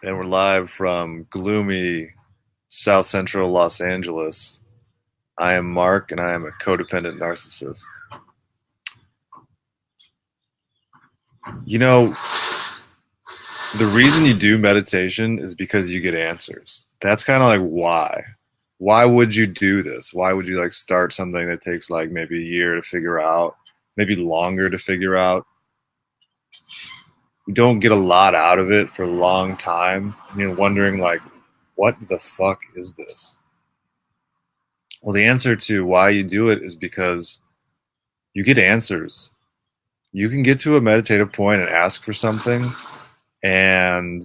And we're live from gloomy South Central Los Angeles. I am Mark, and I am a codependent narcissist. You know, the reason you do meditation is because you get answers. That's kind of like why. Why would you do this? Why would you like start something that takes like maybe a year to figure out, maybe longer to figure out? You don't get a lot out of it for a long time, and you're wondering like, what the fuck is this? Well, the answer to why you do it is because you get answers. You can get to a meditative point and ask for something, and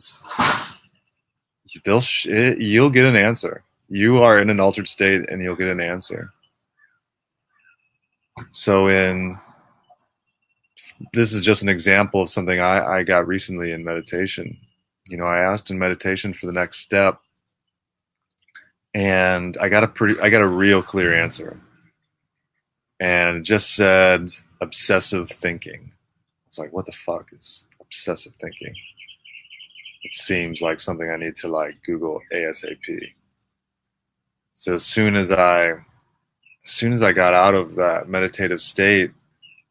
you'll get an answer. You are in an altered state, and you'll get an answer. So, this is just an example of something I got recently in meditation. I asked in meditation for the next step, and I got a real clear answer, and it just said obsessive thinking. It's like, what the fuck is obsessive thinking? It seems like something I need to like Google ASAP. So as soon as I got out of that meditative state,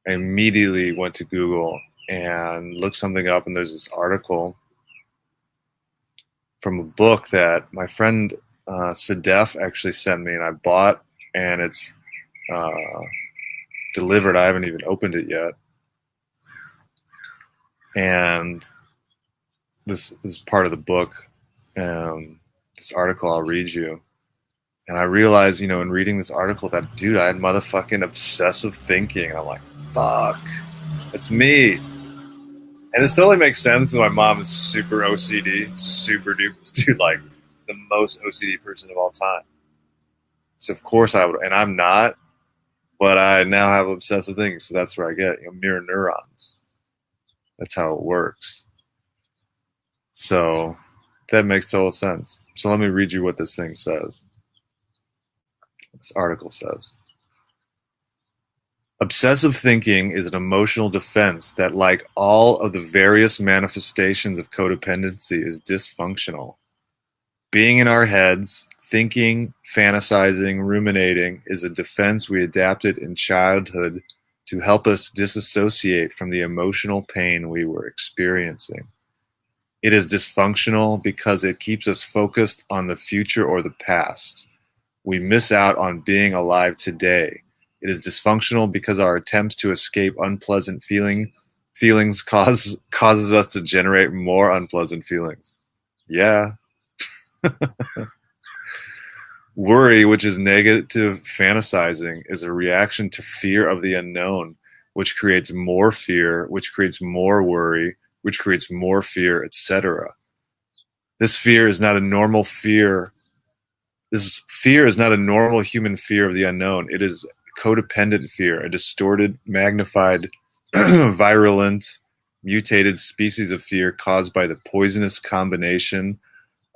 I immediately went to Google and looked something up, and there's this article from a book that my friend Sadef actually sent me, and I bought, and it's uh, delivered. I haven't even opened it yet, and this is part of the book. This article I'll read you. And I realized, in reading this article that, dude, I had motherfucking obsessive thinking. And I'm like, fuck, it's me. And this totally makes sense because my mom is super OCD, super duper, dude, like the most OCD person of all time. So of course I would, and I'm not, but I now have obsessive thinking. So that's where I get, mirror neurons. That's how it works. So that makes total sense. So let me read you what this thing says. This article says, obsessive thinking is an emotional defense that, like all of the various manifestations of codependency, is dysfunctional. Being in our heads, thinking, fantasizing, ruminating is a defense we adapted in childhood to help us disassociate from the emotional pain we were experiencing. It is dysfunctional because it keeps us focused on the future or the past. We miss out on being alive today. It is dysfunctional because our attempts to escape unpleasant feelings causes us to generate more unpleasant feelings. Yeah. Worry, which is negative fantasizing, is a reaction to fear of the unknown, which creates more fear, which creates more worry, which creates more fear, etc. This fear is not a normal fear. This fear is not a normal human fear of the unknown. It is codependent fear, a distorted, magnified, virulent, mutated species of fear caused by the poisonous combination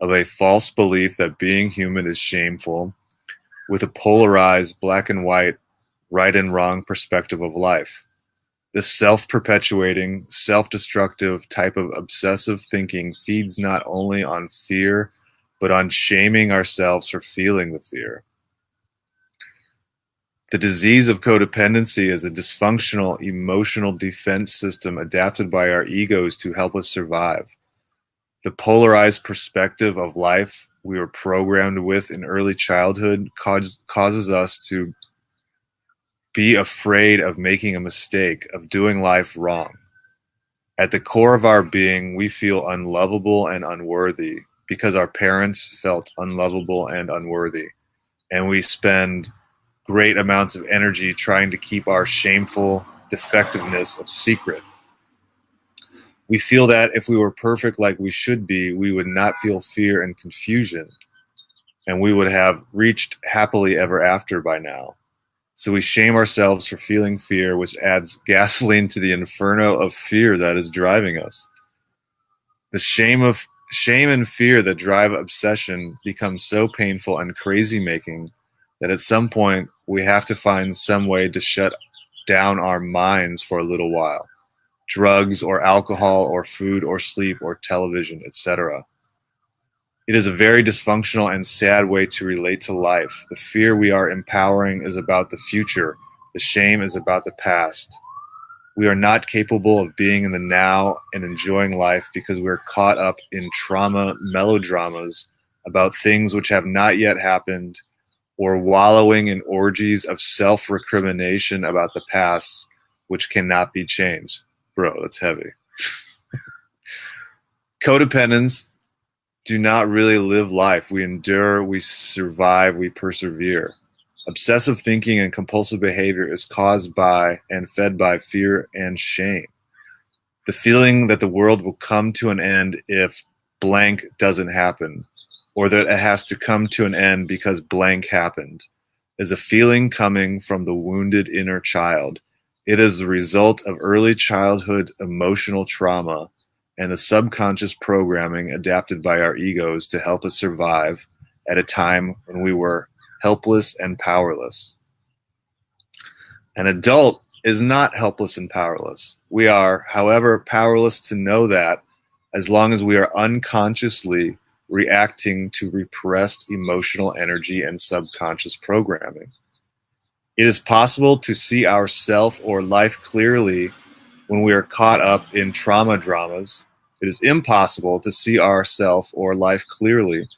of a false belief that being human is shameful, with a polarized black and white, right and wrong perspective of life. This self-perpetuating, self-destructive type of obsessive thinking feeds not only on fear, but on shaming ourselves for feeling the fear. The disease of codependency is a dysfunctional emotional defense system adapted by our egos to help us survive. The polarized perspective of life we were programmed with in early childhood causes us to be afraid of making a mistake, of doing life wrong. At the core of our being, we feel unlovable and unworthy because our parents felt unlovable and unworthy. And we spend great amounts of energy trying to keep our shameful defectiveness a secret. We feel that if we were perfect like we should be, we would not feel fear and confusion, and we would have reached happily ever after by now. So we shame ourselves for feeling fear, which adds gasoline to the inferno of fear that is driving us. The shame and fear that drive obsession become so painful and crazy-making that at some point we have to find some way to shut down our minds for a little while. Drugs or alcohol or food or sleep or television, etc. It is a very dysfunctional and sad way to relate to life. The fear we are empowering is about the future. The shame is about the past. We are not capable of being in the now and enjoying life because we're caught up in trauma melodramas about things which have not yet happened, or wallowing in orgies of self-recrimination about the past which cannot be changed. Bro, that's heavy. Codependents do not really live life. We endure, we survive, we persevere. Obsessive thinking and compulsive behavior is caused by and fed by fear and shame. The feeling that the world will come to an end if blank doesn't happen, or that it has to come to an end because blank happened, is a feeling coming from the wounded inner child. It is the result of early childhood emotional trauma and the subconscious programming adapted by our egos to help us survive at a time when we were helpless and powerless. An adult is not helpless and powerless. We are, however, powerless to know that as long as we are unconsciously reacting to repressed emotional energy and subconscious programming. It is possible to see ourself or life clearly when we are caught up in trauma dramas. It is impossible to see ourself or life clearly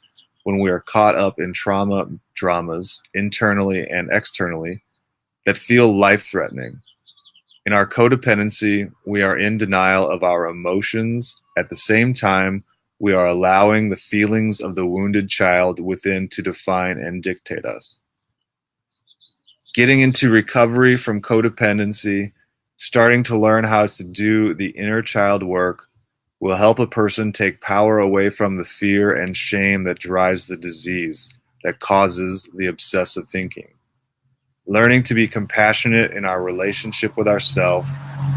when we are caught up in trauma dramas, internally and externally, that feel life-threatening. In our codependency, we are in denial of our emotions. At the same time, we are allowing the feelings of the wounded child within to define and dictate us. Getting into recovery from codependency, starting to learn how to do the inner child work, will help a person take power away from the fear and shame that drives the disease, that causes the obsessive thinking. Learning to be compassionate in our relationship with ourselves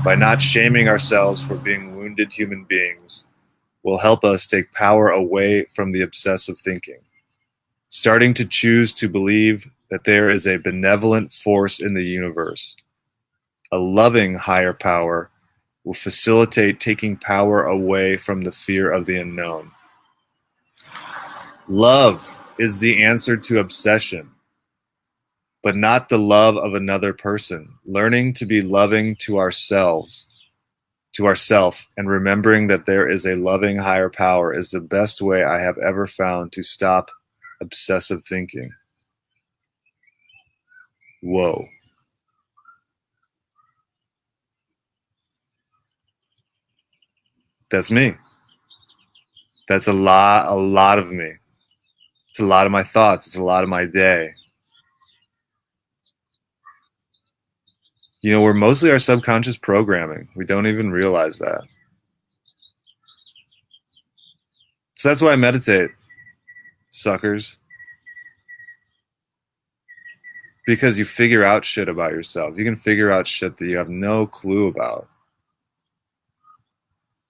by not shaming ourselves for being wounded human beings will help us take power away from the obsessive thinking. Starting to choose to believe that there is a benevolent force in the universe, a loving higher power, will facilitate taking power away from the fear of the unknown. Love is the answer to obsession, but not the love of another person. Learning to be loving to ourselves, to ourself, and remembering that there is a loving higher power is the best way I have ever found to stop obsessive thinking. Whoa. That's me. That's a lot of me. It's a lot of my thoughts. It's a lot of my day. You know, we're mostly our subconscious programming. We don't even realize that. So that's why I meditate, suckers. Because you figure out shit about yourself. You can figure out shit that you have no clue about.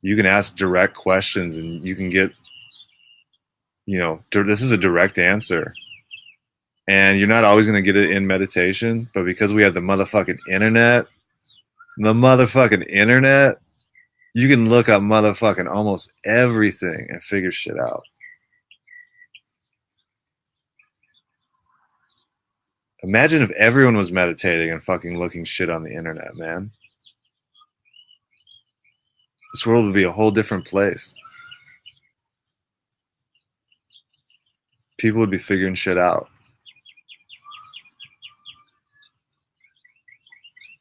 You can ask direct questions and you can get, this is a direct answer. And you're not always going to get it in meditation, but because we have the motherfucking internet, you can look up motherfucking almost everything and figure shit out. Imagine if everyone was meditating and fucking looking shit on the internet, man. This world would be a whole different place. People would be figuring shit out.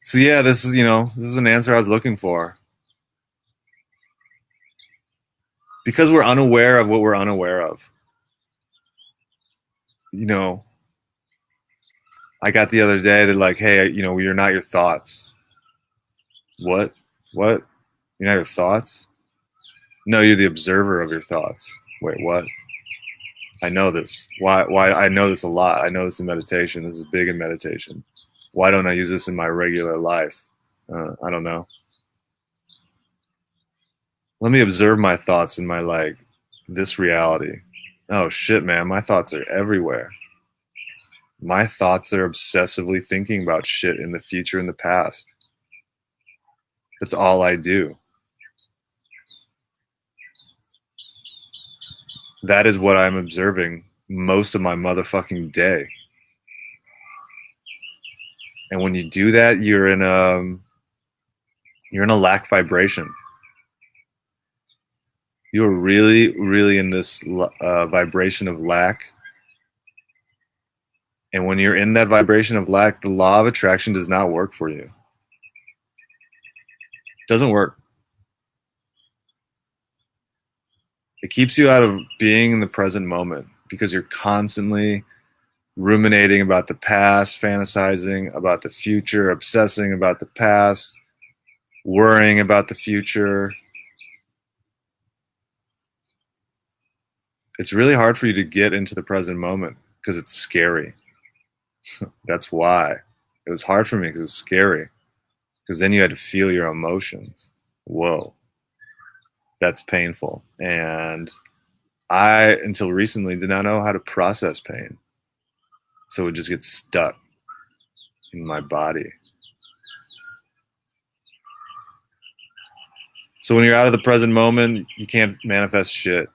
So yeah, this is an answer I was looking for. Because we're unaware of what we're unaware of. I got the other day that like, hey, you're not your thoughts. What? What? You're not your thoughts? No, you're the observer of your thoughts. Wait, what? I know this. Why? I know this a lot. I know this in meditation. This is big in meditation. Why don't I use this in my regular life? I don't know. Let me observe my thoughts in my this reality. Oh shit, man, my thoughts are everywhere. My thoughts are obsessively thinking about shit in the future and the past. That's all I do. That is what I'm observing most of my motherfucking day. And when you do that, you're in a lack vibration. You're really, really in this vibration of lack. And when you're in that vibration of lack, the law of attraction does not work for you. It doesn't work. It keeps you out of being in the present moment because you're constantly ruminating about the past, fantasizing about the future, obsessing about the past, worrying about the future. It's really hard for you to get into the present moment because it's scary. That's why. It was hard for me because it was scary. Because then you had to feel your emotions. Whoa. That's painful. And I, until recently, did not know how to process pain. So it just gets stuck in my body. So when you're out of the present moment, you can't manifest shit.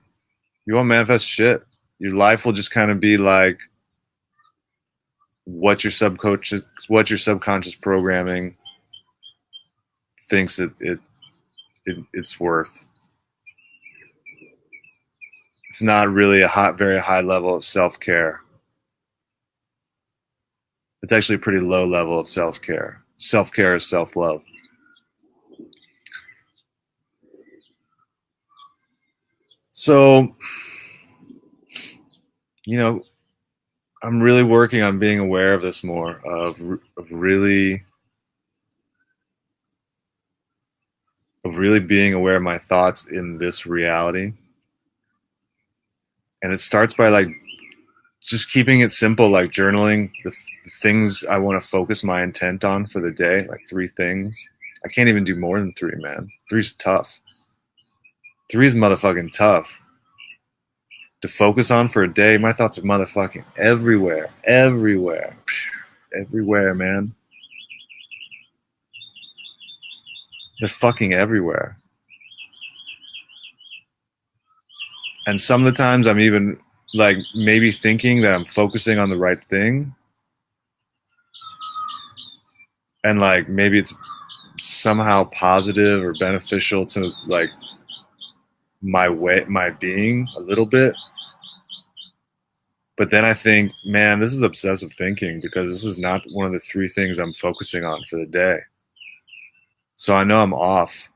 You won't manifest shit. Your life will just kind of be like what your subconscious programming thinks it's worth. It's not really a very high level of self-care. It's actually a pretty low level of self-care. Self-care is self-love. So, I'm really working on being aware of this more, of really being aware of my thoughts in this reality. And it starts by like just keeping it simple, like journaling the things I want to focus my intent on for the day, like 3 things. I can't even do more than 3, man. 3's tough. 3's motherfucking tough to focus on for a day. My thoughts are motherfucking everywhere, everywhere, man. They're fucking everywhere. And some of the times I'm even like maybe thinking that I'm focusing on the right thing. And like maybe it's somehow positive or beneficial to like my being a little bit. But then I think, man, this is obsessive thinking because this is not one of the 3 things I'm focusing on for the day. So I know I'm off.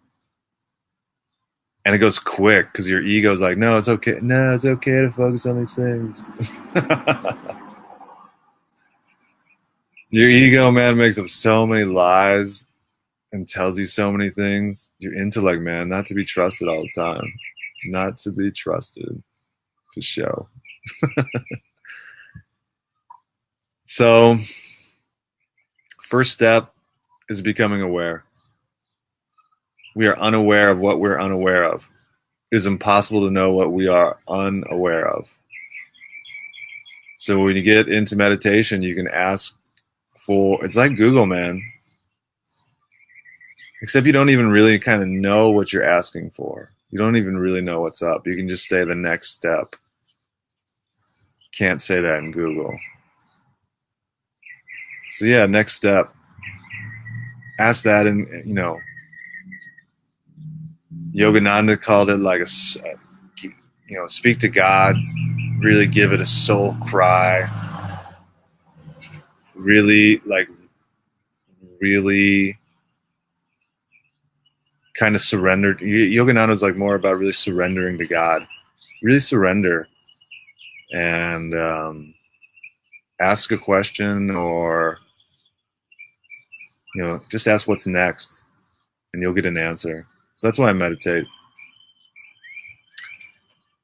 And it goes quick because your ego's like, no, it's okay. No, it's okay to focus on these things. Your ego, man, makes up so many lies and tells you so many things. Your intellect, man, not to be trusted all the time. Not to be trusted. For show. So, first step is becoming aware. We are unaware of what we're unaware of. It is impossible to know what we are unaware of. So when you get into meditation, you can ask for, it's like Google, man. Except you don't even really kind of know what you're asking for. You don't even really know what's up. You can just say the next step. Can't say that in Google. So yeah, next step. Ask that, and Yogananda called it like speak to God, really give it a soul cry, really kind of surrender. Yogananda was like more about really surrendering to God, really surrender, and ask a question or just ask what's next, and you'll get an answer. So that's why I meditate.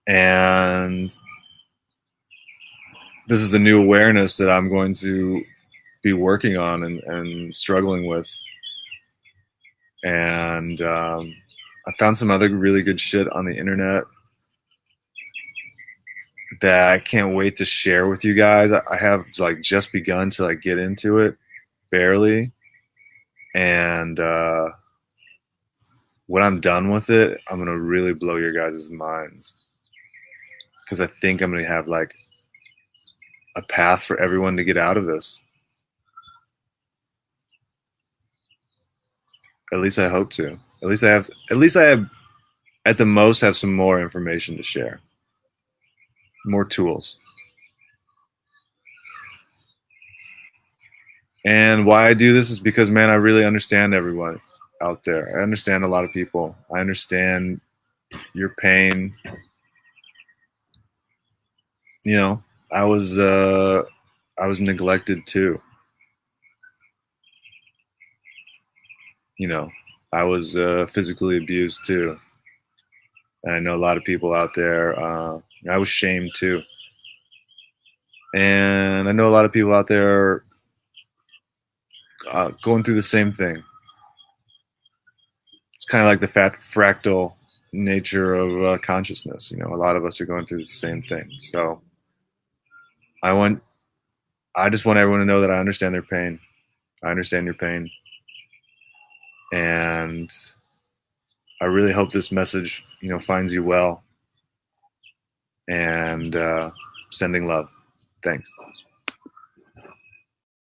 And this is a new awareness that I'm going to be working on and struggling with. And I found some other really good shit on the internet that I can't wait to share with you guys. I have like just begun to like get into it, barely. And when I'm done with it, I'm gonna really blow your guys' minds. because I think I'm going to have like a path for everyone to get out of this. At least I hope to. At least I have at the most have some more information to share. More tools. And why I do this is because, man, I really understand everyone out there. I understand a lot of people. I understand your pain. You know, I was uh I was neglected too. You know, I was physically abused too. And I know a lot of people out there. I was shamed too. And I know a lot of people out there going through the same thing. It's kind of like the fractal nature of consciousness. You know, a lot of us are going through the same thing. So I want, I just want everyone to know that I understand their pain. I understand your pain, and I really hope this message, finds you well. And sending love. Thanks.